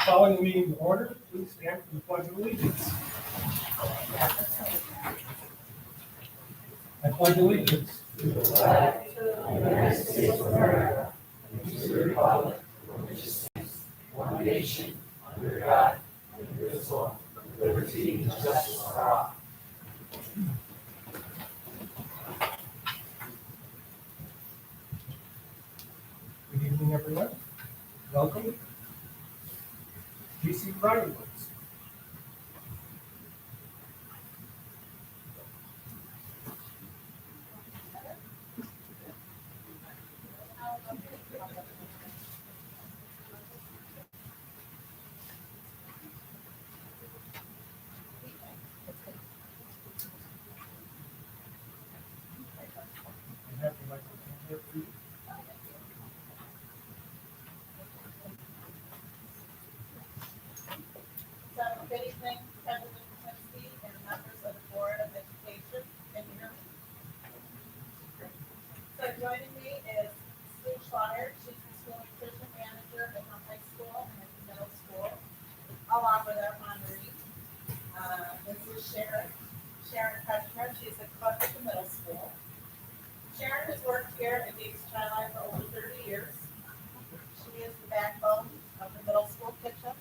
Calling the meeting to order, please stand for the Pledge of Allegiance. I pledge allegiance to the flag of the United States of America and to the republic for which it stands, one nation, under God, indivisible, with liberty and justice for all. Good evening, everyone. Welcome. GC Writing Books. Good evening, President Comments and members of the Board of Education. Can you hear me? So joining me is Sue Schleier. She's the school nutrition manager at the high school and at the middle school, along with our honoree. This is Sharon Kretschmer. She's a cook at the middle school. Sharon has worked here at the Skyline for over 30 years. She is the backbone of the middle school kitchen,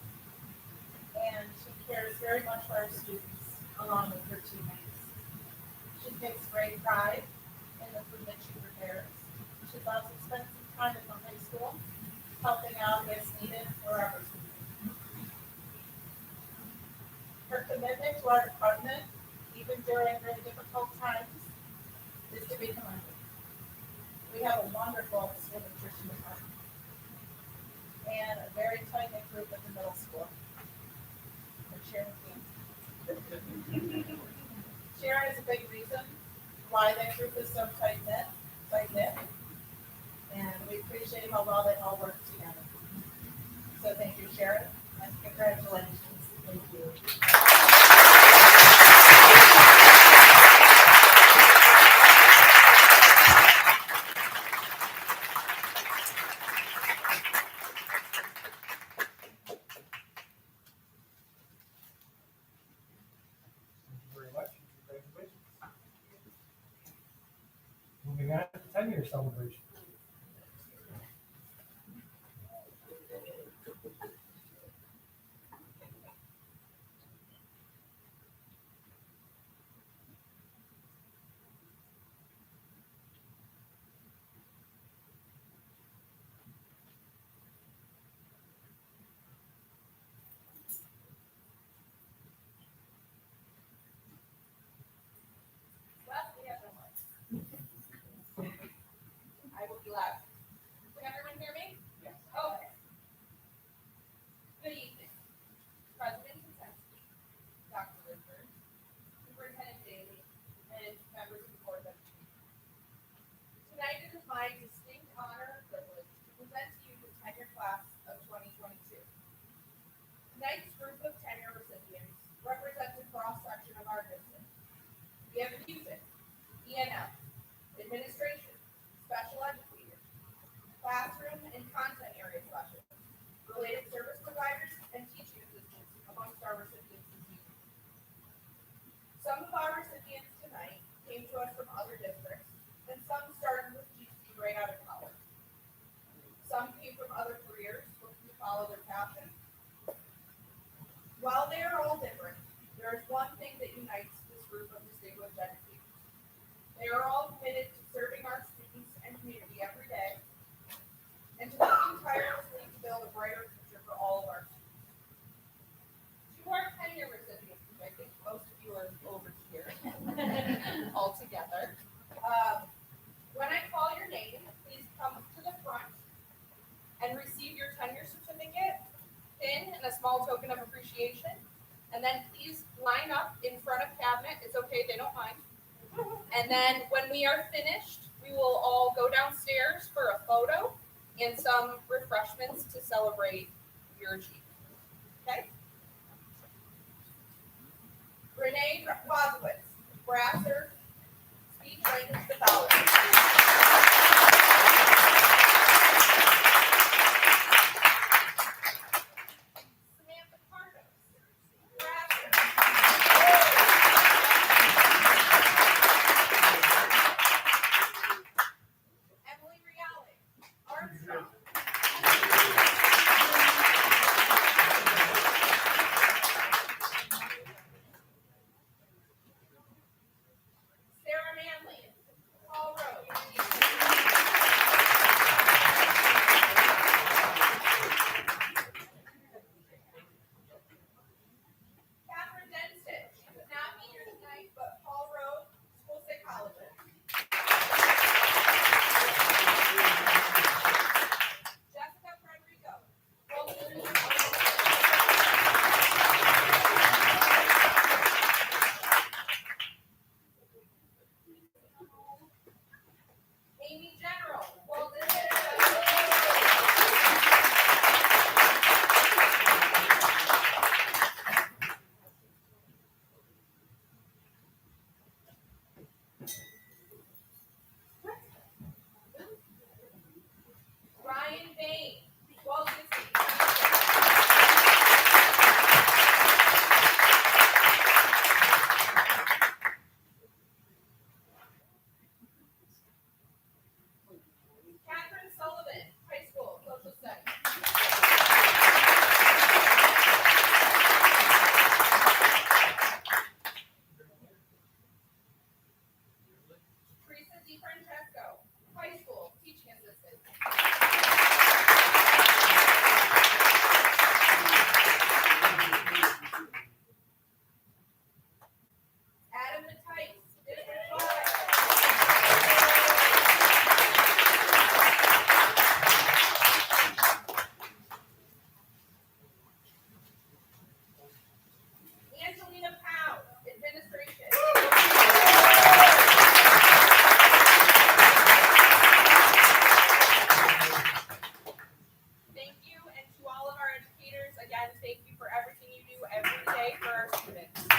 and she cares very much for our students, along with her teammates. She takes great pride in the food that she prepares. She loves to spend some time at the high school, helping out as needed wherever she needs. Her commitment to our department, even during very difficult times, is to be commended. We have a wonderful school nutrition department and a very tight-knit group at the middle school. Sharon is a big reason why that group is so tight-knit, and we appreciate how well they all work together. So thank you, Sharon, and congratulations. Thank you. Moving on to the tenure celebration. I will be loud. Can everyone hear me? Yes. Okay. Good evening. President Comments, Dr. Richard, Superintendent Daly, and members of the Board of Education. Tonight it is my distinct honor and privilege to present to you the tenure class of 2022. Tonight's group of tenure recipients represents a cross-section of our district. We have music, E&M, administration, special educators, classroom and content area specialists, related service providers, and teaching assistants amongst our recipients this evening. Some of our recipients tonight came to us from other districts, and some started with GC right out of college. Some came from other careers looking to follow their passion. While they are all different, there is one thing that unites this group of distinguished educators. They are all committed to serving our students and community every day, and to working tirelessly to build a brighter future for all of our students. To our tenure recipients, which I think most of you are over here all together, when I call your name, please come to the front and receive your tenure certificate, pin, and a small token of appreciation. And then please line up in front of cabinet. It's okay, they don't mind. And then when we are finished, we will all go downstairs for a photo and some refreshments to celebrate your achievement. Okay? Renee Wozowitz, Brasser, speech language pathology. Francesco, high school, teaching assistant. Adam Tice, District 5. Angelina Powell, administration. Thank you, and to all of our educators, again, thank you for everything you do every day for our students. And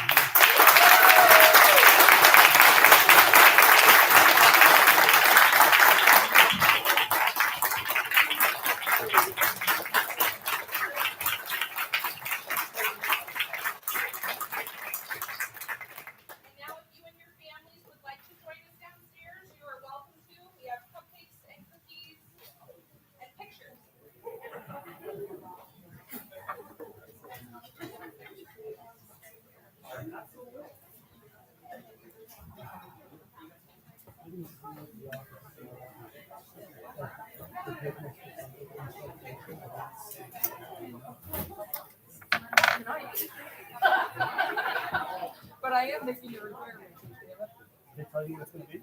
now if you and your families would like to join us downstairs, you are welcome to. We have cupcakes and cookies and pictures. But I am making your requirement. They tell you what's going to be?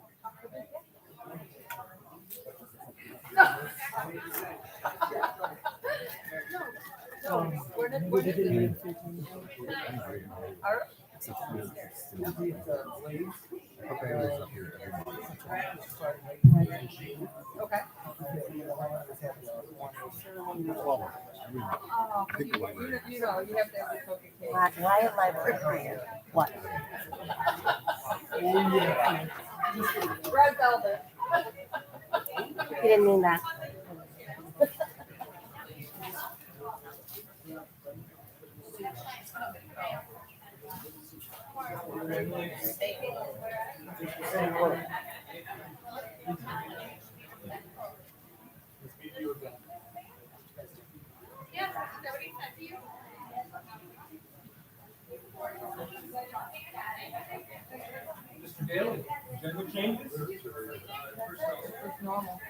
Where did What did it? it All right. Okay. Oh, you know, you have to have the cookie cake. Why a library? What? Red velvet. You didn't mean that. Yes, is that what he said to you? Mr. Daly, agenda changes? It's normal.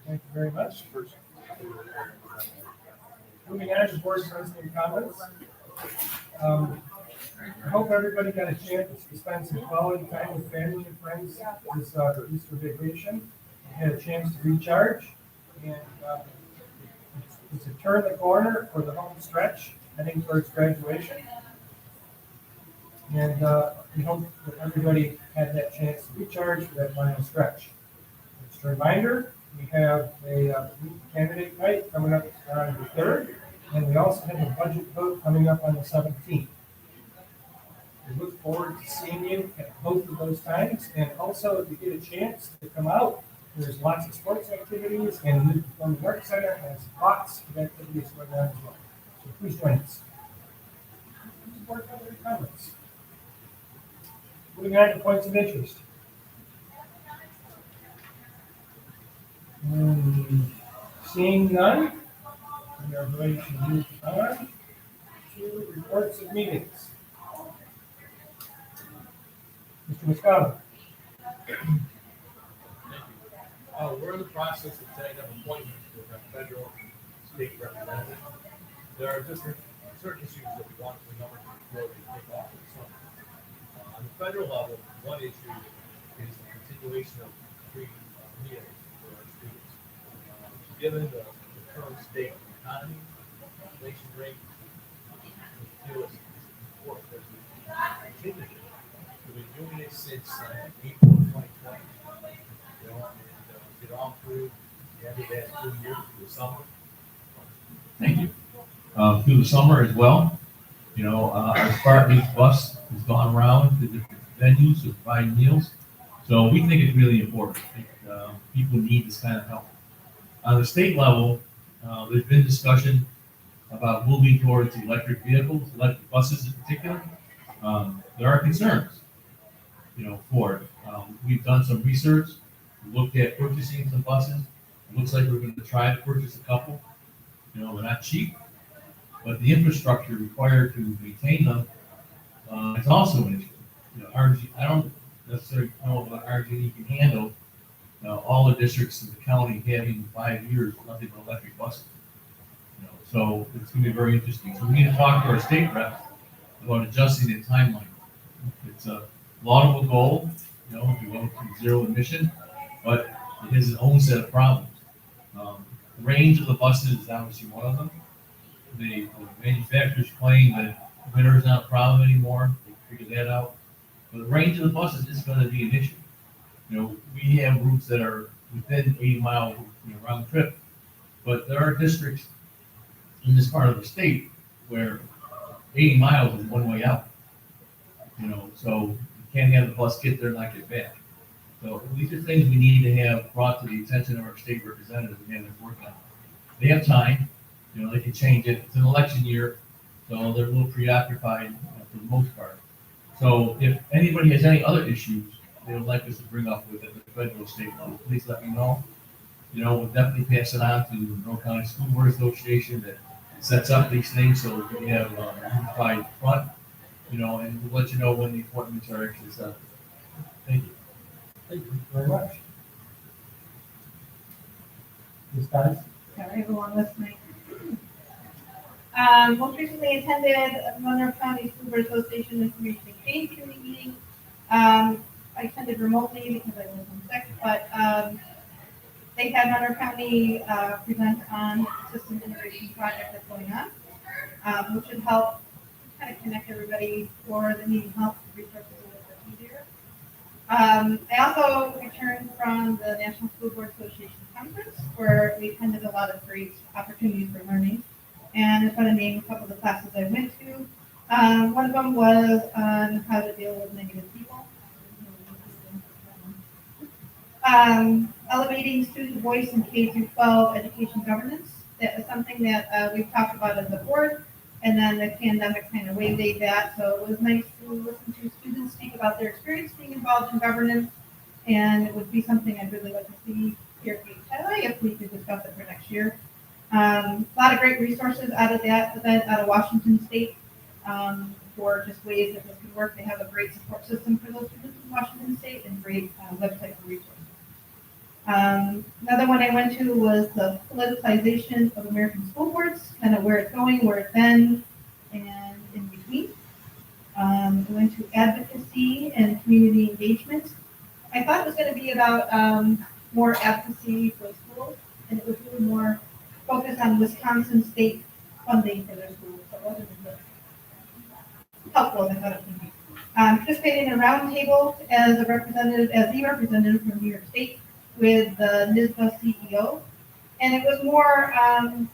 Thank you very much. Moving on to board president comments. I hope everybody got a chance to spend some quality time with family and friends this Easter vacation. Had a chance to recharge, and it's a turn the corner for the home stretch, heading towards graduation. And we hope that everybody had that chance to recharge for that final stretch. Just a reminder, we have a candidate night coming up on the 3rd, and we also have a budget vote coming up on the 17th. We look forward to seeing you at both of those times, and also if you get a chance to come out, there's lots of sports activities, and the Performing Arts Center has lots of activities going on as well. So please join us. Board member comments. Moving on to points of interest. Seeing none, we are going to move on to reports of meetings. Mr. Moscato. We're in the process of setting up appointments with our federal and state representatives. There are certain issues that we want the number to take off in the summer. On the federal level, one issue is the continuation of free meals for our students. Given the current state of the economy, inflation rate, we feel it's important that we continue it. We've been doing it since April of 2020. Get all through the end of that 2 years through the summer. Thank you. Through the summer as well, our Spartan Youth bus has gone around to different venues to provide meals. So we think it's really important. I think people need this kind of help. On the state level, there's been discussion about moving towards electric vehicles, electric buses in particular. There are concerns, for it. We've done some research. We looked at purchasing some buses. It looks like we're going to try to purchase a couple. They're not cheap, but the infrastructure required to maintain them is also an issue. necessarily know what RG&E can handle. All the districts in the county having 5 years, nothing but electric buses. So it's gonna be very interesting. So we need to talk to our state reps about adjusting the timeline. It's a laudable goal, to go to zero emission, but it has its own set of problems. The range of the buses is obviously one of them. The manufacturers claim that winter is not a problem anymore. They figured that out. But the range of the buses is going to be an issue. We have routes that are within 80-mile round trip, but there are districts in this part of the state where 80 miles is one way out. So you can't have the bus get there and not get back. So these are things we need to have brought to the attention of our state representatives and have them work on. They have time, they can change it. It's an election year, so they're a little preoccupied for the most part. So if anybody has any other issues they would like us to bring up with it at the federal state level, please let me know. We'll definitely pass it on to the Monroe County School Board Association that sets up these things so we have a unified front, and we'll let you know when the appointments are actually set. Thank you. Thank you very much. Ms. Stiles? Sorry, everyone listening. Most recently attended Monroe County School Board Association Information Exchange Committee meeting. I attended remotely because I was sick, but they had Monroe County present on the system integration project that's going on, which should help kind of connect everybody for the needing help resources a little bit easier. I also returned from the National School Board Association Conference, where we attended a lot of great opportunities for learning. And I'm going to name a couple of the classes I went to. One of them was on how to deal with negative people. Elevating student voice in K-12 education governance. That is something that we've talked about as a board, and then the pandemic kind of waylaid that. So it was nice to listen to students speak about their experience being involved in governance, and it would be something I'd really like to see here at KTLA if we could discuss it for next year. A lot of great resources out of that event out of Washington State for just ways that this could work. They have a great support system for those students in Washington State and great website for resources. Another one I went to was the politicization of American school boards, kind of where it's going, where it's been, and in between. I went to advocacy and community engagement. I thought it was going to be about more advocacy for schools, and it was really more focused on Wisconsin state funding for their schools. So it wasn't as helpful as I thought it would be. Participated in a roundtable as the representative from New York State with the NISBA CEO. And it was more,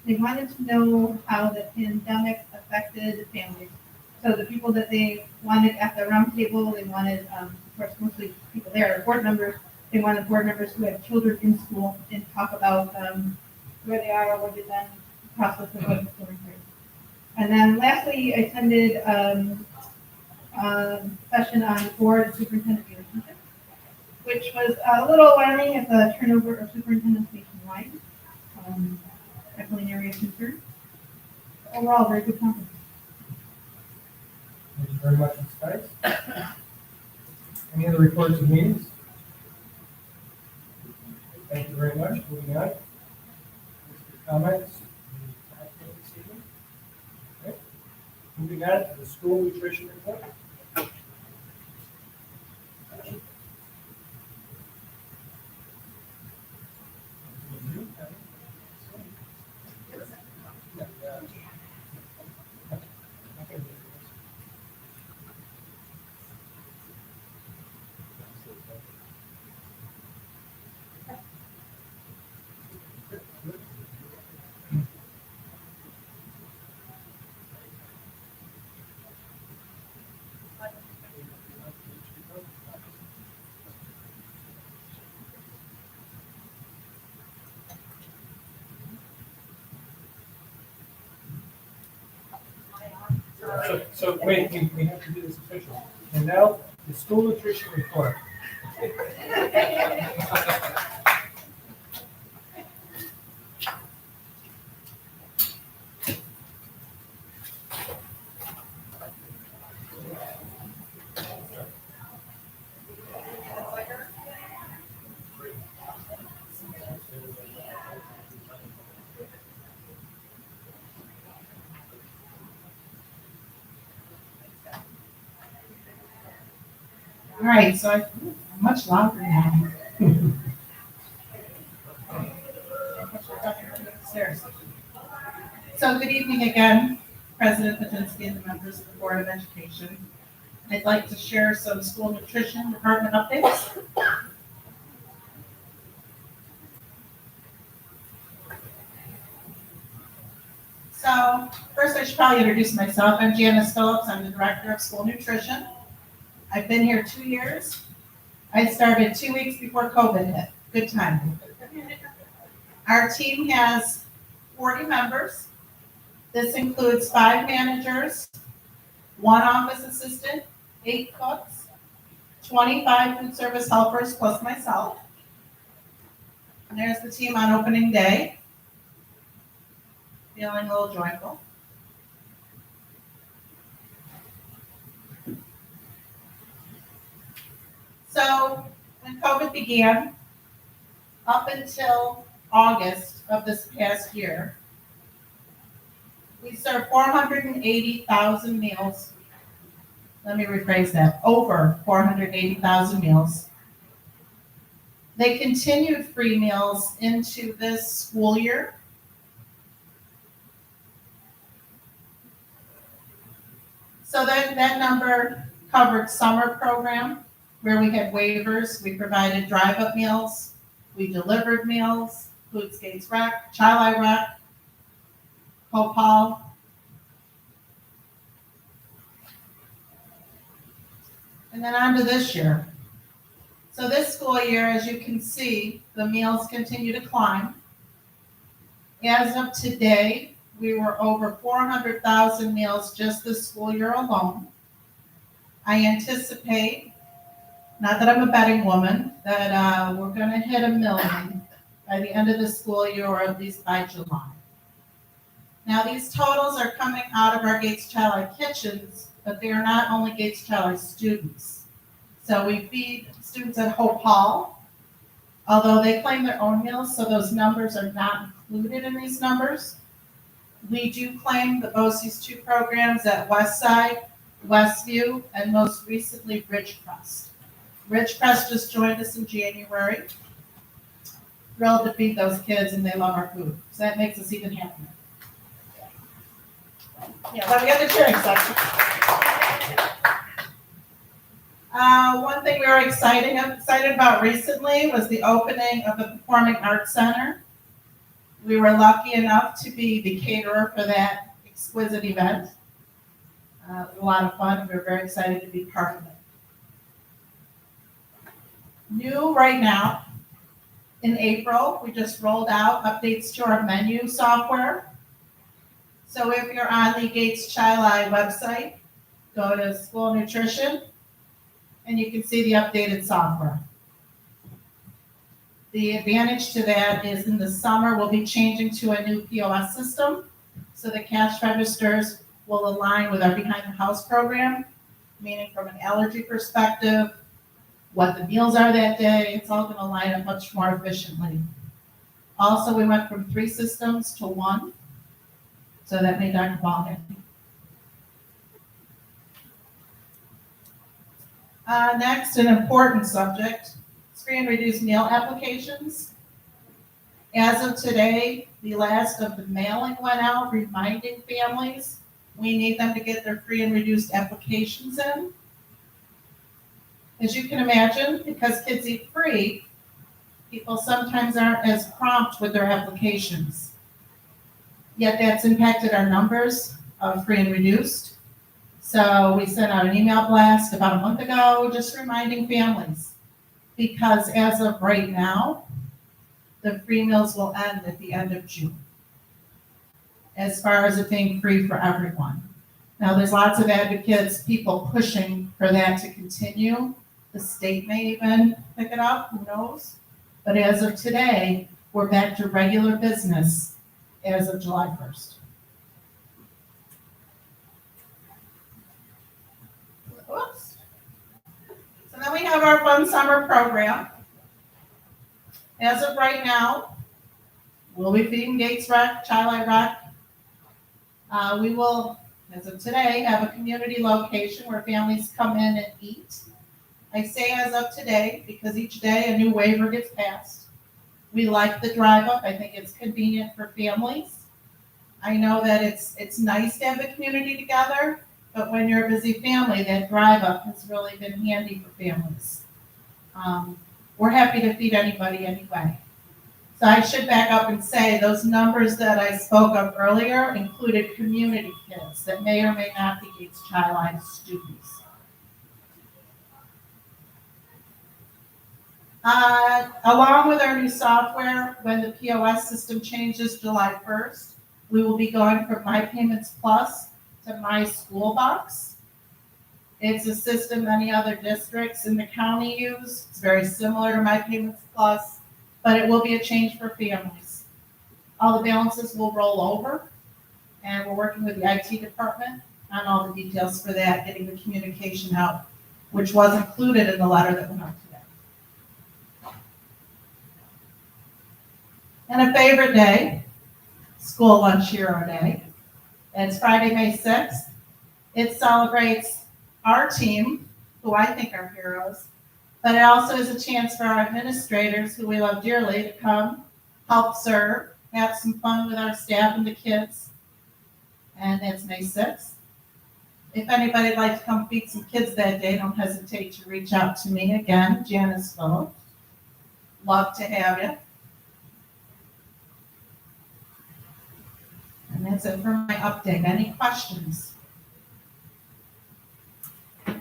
they wanted to know how the pandemic affected families. So the people that they wanted at the roundtable, they wanted, of course, mostly people there are board members. They wanted board members who had children in school and talk about where they are, what they've done, the process of what's going through. And then lastly, I attended a session on board and superintendent relationship, which was a little alarming at the turnover of superintendents nationwide. Definitely an area of concern. Overall, very good conference. Thank you very much, Ms. Stiles. Any other reports of meetings? Thank you very much. Moving on. Comments? Okay. Moving on to the school nutrition report. So wait, we have to do this officially. And now, the school nutrition report. right, so I'm much louder now. So good evening again, President Patinsky and the members of the Board of Education. I'd like to share some school nutrition department updates. So first I should probably introduce myself. I'm Janice Phillips. I'm the Director of School Nutrition. I've been here 2 years. I started 2 weeks before COVID hit. Good time. Our team has 40 members. This includes 5 managers, 1 office assistant, 8 cooks, 25 food service helpers plus myself. And there's the team on opening day. Feeling a little joyful. So when COVID began, up until August of this past year, we served 480,000 meals. Let me rephrase that, over 480,000 meals. They continued free meals into this school year. So that number covered summer program where we had waivers. We provided drive-up meals. We delivered meals, Food Skates Rec, Child Rec, Hope Hall. And then on to this year. So this school year, as you can see, the meals continue to climb. As of today, we were over 400,000 meals just this school year alone. I anticipate, not that I'm a betting woman, that we're going to hit 1 million by the end of the school year, or at least by July. Now, these totals are coming out of our Gates Challenge kitchens, but they are not only Gates Challenge students. So we feed students at Hope Hall, although they claim their own meals, so those numbers are not included in these numbers. We do claim the BOCES 2 programs at Westside, Westview, and most recently Ridgecrest. Ridgecrest just joined us in January. Thrilled to feed those kids, and they love our food, so that makes us even happier. Yeah, let me get the cheering section. One thing we were excited about recently was the opening of the Performing Arts Center. We were lucky enough to be the caterer for that exquisite event. It was a lot of fun. We were very excited to be part of it. New right now, in April, we just rolled out updates to our menu software. So if you're on the Gates Child Eye website, go to School Nutrition, and you can see the updated software. The advantage to that is in the summer, we'll be changing to a new POS system. So the cash registers will align with our behind the house program, meaning from an allergy perspective, what the meals are that day, it's all gonna line up much more efficiently. Also, we went from 3 systems to 1, so that made Dr. Ball happy. Next, an important subject, free and reduced meal applications. As of today, the last of the mailing went out reminding families we need them to get their free and reduced applications in. As you can imagine, because kids eat free, people sometimes aren't as prompt with their applications. Yet that's impacted our numbers of free and reduced. So we sent out an email blast about a month ago, just reminding families. Because as of right now, the free meals will end at the end of June, as far as it being free for everyone. Now, there's lots of advocates, people pushing for that to continue. The state may even pick it up, who knows? But as of today, we're back to regular business as of July 1st. Oops. So then we have our fun summer program. As of right now, we'll be feeding Gates Rec, Child Eye Rec. We will, as of today, have a community location where families come in and eat. I say as of today because each day a new waiver gets passed. We like the drive up. I think it's convenient for families. I know that it's nice to have the community together, but when you're a busy family, that drive up has really been handy for families. We're happy to feed anybody anyway. So I should back up and say those numbers that I spoke of earlier included community kids that may or may not be Gates Child students. Along with our new software, when the POS system changes July 1st, we will be going from My Payments Plus to My School Box. It's a system many other districts in the county use. It's very similar to My Payments Plus, but it will be a change for families. All the balances will roll over, and we're working with the IT department on all the details for that, getting the communication out, which was included in the letter that went out today. And a favorite day, School Lunch Hero Day. It's Friday, May 6th. It celebrates our team, who I think are heroes, but it also is a chance for our administrators, who we love dearly, to come, help serve, have some fun with our staff and the kids. And that's May 6th. If anybody'd like to come feed some kids that day, don't hesitate to reach out to me again, Janice Phillips. Love to have you. And that's it for my update. Any questions? Okay,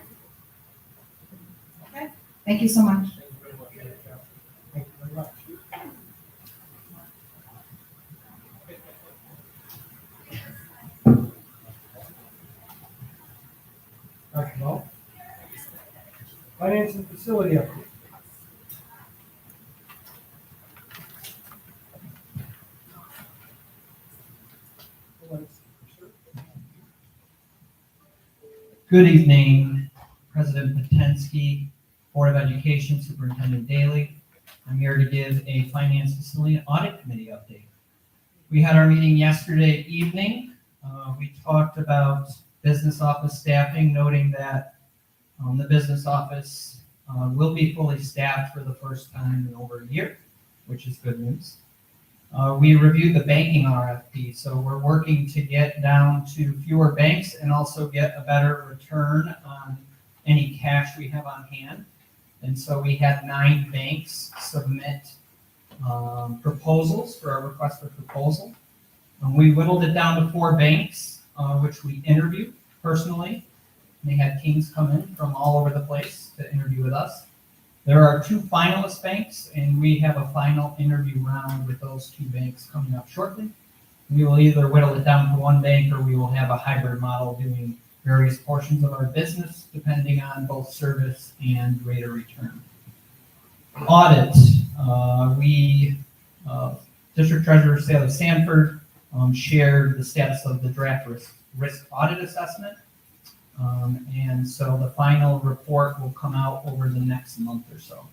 thank you so much. Thank you very much. Thank you very much. Dr. Ball? Finance and facility update. Good evening, President Patensky, Board of Education, Superintendent Daly. I'm here to give a Finance Facility Audit Committee update. We had our meeting yesterday evening. We talked about business office staffing, noting that the business office will be fully staffed for the first time in over a year, which is good news. We reviewed the banking RFP, so we're working to get down to fewer banks and also get a better return on any cash we have on hand. And so we had 9 banks submit proposals for our request for proposal. And we whittled it down to 4 banks, which we interviewed personally. They had teams come in from all over the place to interview with us. There are 2 finalist banks, and we have a final interview round with those 2 banks coming up shortly. We will either whittle it down to 1 bank, or we will have a hybrid model doing various portions of our business, depending on both service and rate of return. Audit, District Treasurer Sally Sanford shared the status of the draft risk audit assessment. And so the final report will come out over the next month or so.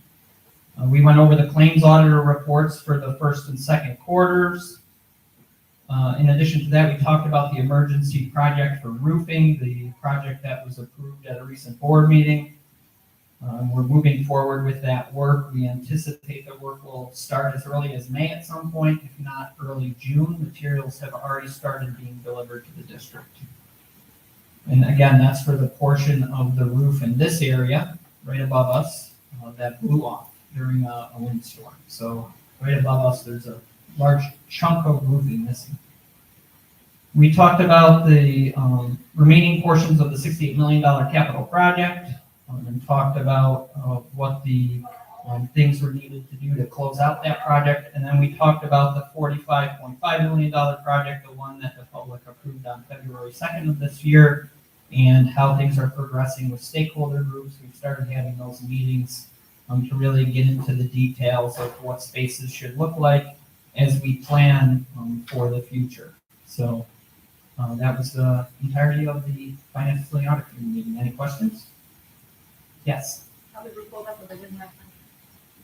We went over the claims auditor reports for the first and second quarters. In addition to that, we talked about the emergency project for roofing, the project that was approved at a recent board meeting. We're moving forward with that work. We anticipate the work will start as early as May at some point, if not early June. Materials have already started being delivered to the district. And again, that's for the portion of the roof in this area, right above us, that blew off during a windstorm. So right above us, there's a large chunk of roofing missing. We talked about the remaining portions of the $68 million capital project, and talked about what the things were needed to do to close out that project. And then we talked about the $45.5 million project, the one that the public approved on February 2nd of this year, and how things are progressing with stakeholder groups. We've started having those meetings to really get into the details of what spaces should look like as we plan for the future. So that was the entirety of the Finance Facility Audit Committee meeting. Any questions? Yes. How did we pull up if they didn't have time?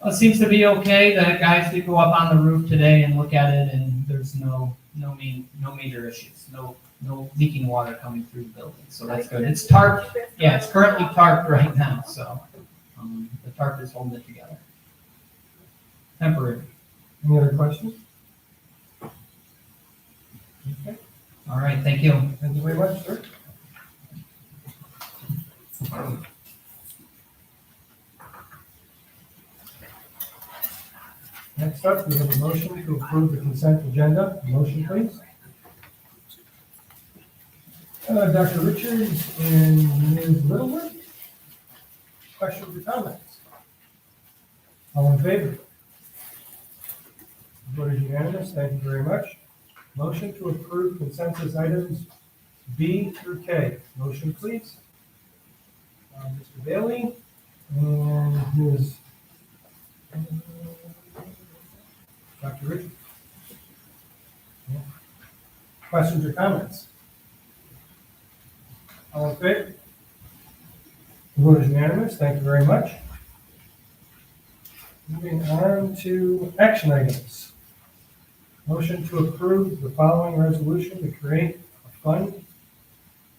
Well, it seems to be okay. The guys did go up on the roof today and look at it, and there's no major issues. No leaking water coming through the building, so that's good. It's tarped. Yeah, it's currently tarped right now, so The tarp is holding it together. Temporary. Any other questions? Okay, All right, thank you. thank you very much, sir. Next up, we have a motion to approve the consent agenda. Motion, please. Dr. Richards and Ms. Littlewood. Questions or comments? All in favor? Vote is unanimous. Thank you very much. Motion to approve consensus items B through K. Motion, please. Mr. Bailey and Ms. Dr. Richards. Questions or comments? All in favor? The vote is unanimous. Thank you very much. Moving on to action items. Motion to approve the following resolution to create a fund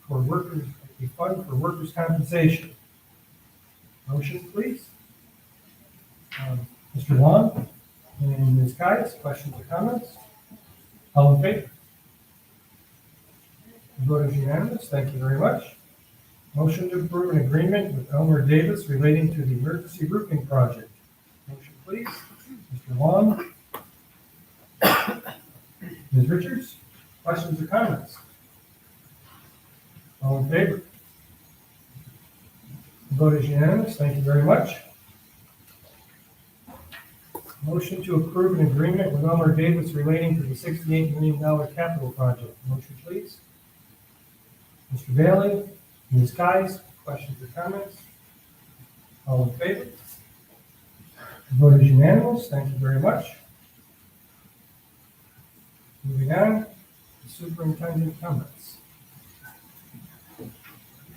for workers' compensation. Motion, please. Mr. Long and Ms. Kais, questions or comments? All in favor? The vote is unanimous. Thank you very much. Motion to approve an agreement with Elmer Davis relating to the emergency roofing project. Motion, please. Mr. Long. Ms. Richards, questions or comments? All in favor? The vote is unanimous. Thank you very much. Motion to approve an agreement with Elmer Davis relating to the $68 million capital project. Motion, please. Mr. Bailey, Ms. Kais, questions or comments? All in favor? The vote is unanimous. Thank you very much. Moving on, Superintendent Comments.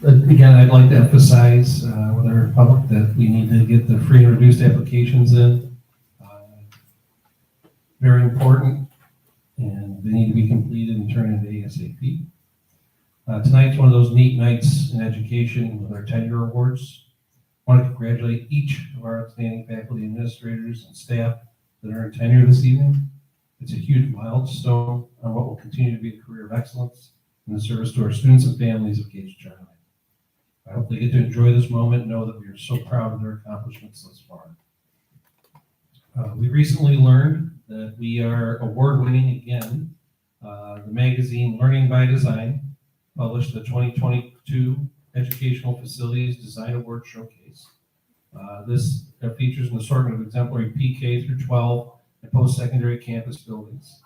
Again, I'd like to emphasize with our public that we need to get the free and reduced applications in. Very important, and they need to be completed and turned into ASAP. Tonight's one of those neat nights in education with our Tenure Awards. I want to congratulate each of our outstanding faculty, administrators, and staff that are in tenure this evening. It's a huge milestone on what will continue to be a career of excellence in the service to our students and families of Gates Charlie. I hope they get to enjoy this moment and know that we are so proud of their accomplishments thus far. We recently learned that we are award-winning again. The magazine Learning by Design published the 2022 Educational Facilities Design Award Showcase. This features an assortment of exemplary PK through 12 and post-secondary campus buildings.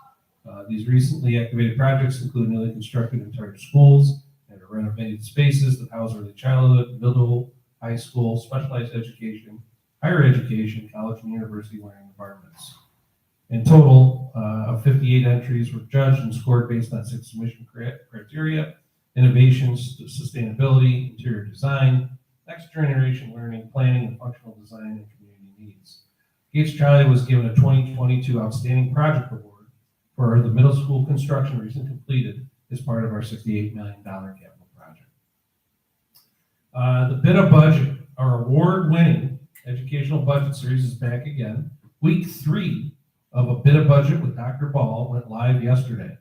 These recently activated projects include newly constructed entire schools and renovated spaces that house early childhood, middle, high school, specialized education, higher education, college, and university learning environments. In total, 58 entries were judged and scored based on 6 submission criteria: innovations, sustainability, interior design, next generation learning, planning, and functional design and community needs. Gates Charlie was given a 2022 Outstanding Project Award for the middle school construction recently completed as part of our $68 million capital project. The BIDA budget, our award-winning educational budget series, is back again. Week 3 of a BIDA budget with Dr. Ball went live yesterday.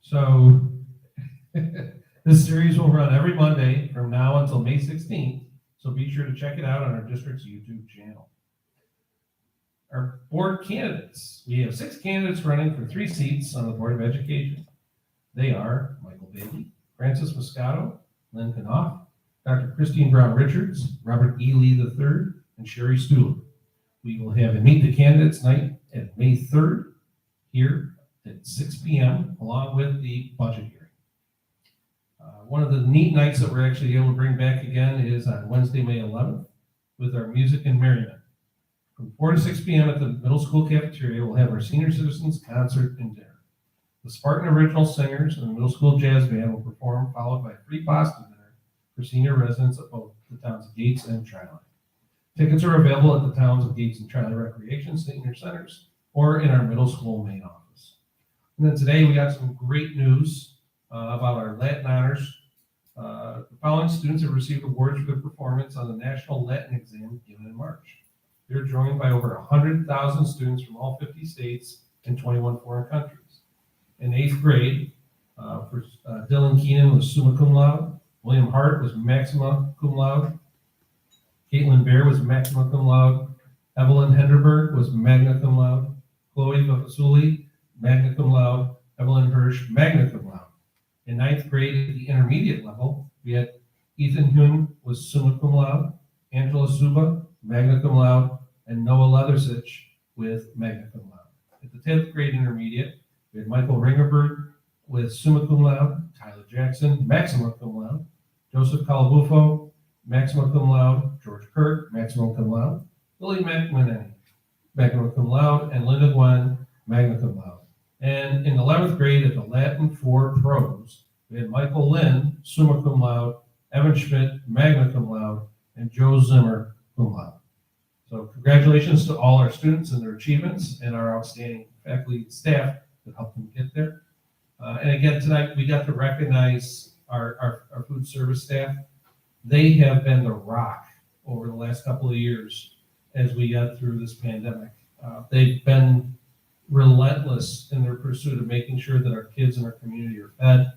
So this series will run every Monday from now until May 16th, so be sure to check it out on our district's YouTube channel. Our board candidates. We have 6 candidates running for 3 seats on the Board of Education. They are Michael Bailey, Francis Moscato, Lynn Knopf, Dr. Christine Brown Richards, Robert E. Lee III, and Sherry Stuhler. We will have a Meet the Candidates night at May 3rd here at 6 p.m. along with the budget hearing. One of the neat nights that we're actually able to bring back again is on Wednesday, May 11th with our Music and Merriment. From 4 to 6 p.m. at the middle school cafeteria, we'll have our senior citizens concert and dinner. The Spartan Original Singers and the middle school jazz band will perform, followed by a free pasta dinner for senior residents of both the towns of Gates and Charlie. Tickets are available at the towns of Gates and Charlie Recreation Senior Centers or in our middle school main office. And then today we got some great news about our Latin honors. The following students have received awards for their performance on the National Latin exam given in March. They're joined by over 100,000 students from all 50 states and 21 foreign countries. In 8th grade, Dylan Keenan was summa cum laude, William Hart was maxima cum laude, Caitlin Bear was maxima cum laude, Evelyn Henderberg was magna cum laude, Chloe Vasuli, magna cum laude, Evelyn Hirsch, magna cum laude. In 9th grade at the intermediate level, we had Ethan Hume was summa cum laude, Angela Suba, magna cum laude, and Noah Leathersich with magna cum laude. At the 10th grade intermediate, we had Michael Ringerberg with summa cum laude, Tyler Jackson, maxima cum laude, Joseph Calabufo, maxima cum laude, George Kirk, maxima cum laude, Lily McManany, magna cum laude, and Linda Gwen, magna cum laude. And in 11th grade at the Latin 4 Pros, we had Michael Lynn, summa cum laude, Evan Schmidt, magna cum laude, and Joe Zimmer, cum laude. So congratulations to all our students and their achievements and our outstanding faculty and staff that helped them get there. And again, tonight we got to recognize our food service staff. They have been the rock over the last couple of years as we got through this pandemic. They've been relentless in their pursuit of making sure that our kids in our community are fed.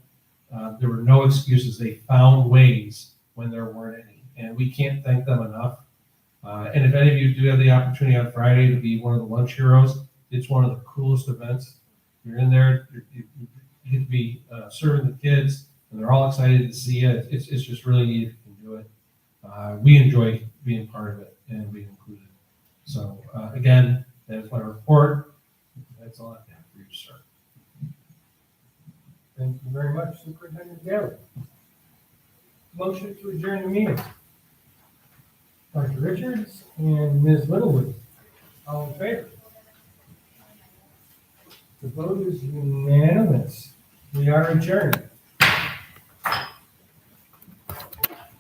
There were no excuses. They found ways when there weren't any, and we can't thank them enough. And if any of you do have the opportunity on Friday to be one of the lunch heroes, it's one of the coolest events. You're in there, you get to be serving the kids, and they're all excited to see you. It's just really neat if you can do it. We enjoy being part of it and being included. So again, that's my report. That's all I have for you, sir. Thank you very much, Superintendent Gary. Motion to adjourn the meeting. Dr. Richards and Ms. Littlewood, all in favor? The vote is unanimous. We are adjourned.